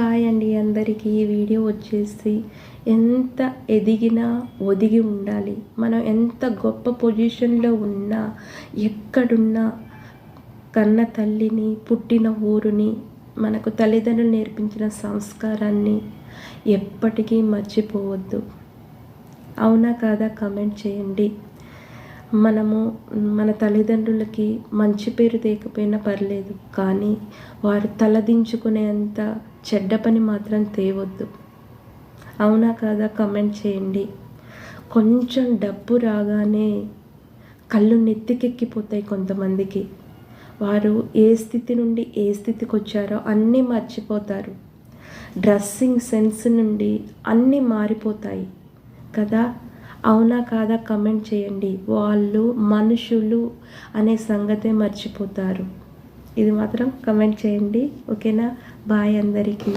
Hi అండి అందరికీ. ఈ వీడియో వచ్చేసి ఎంత ఎదిగినా ఒదిగి ఉండాలి, మనం ఎంత గొప్ప పొజిషన్లో ఉన్నా ఎక్కడున్నా కన్న తల్లిని, పుట్టిన ఊరుని, మనకు తల్లిదండ్రులు నేర్పించిన సంస్కారాన్ని ఎప్పటికీ మర్చిపోవద్దు. అవునా కాదా కమెంట్ చేయండి. మన తల్లిదండ్రులకి మంచి పేరు తేకపోయినా పర్లేదు, కానీ వారు తలదించుకునేంత చెడ్డ పని మాత్రం తేవద్దు. అవునా కాదా కమెంట్ చేయండి. కొంచెం డబ్బు రాగానే కళ్ళు నెత్తికెక్కిపోతాయి కొంతమందికి. వారు ఏ స్థితి నుండి ఏ స్థితికి వచ్చారో అన్నీ మర్చిపోతారు. డ్రెస్సింగ్ సెన్స్ నుండి అన్నీ మారిపోతాయి కదా. అవునా కాదా కమెంట్ చేయండి. వాళ్ళు మనుషులు అనే సంగతే మర్చిపోతారు. ఇది మాత్రం కమెంట్ చేయండి. ఓకేనా. బాయ్ అందరికీ.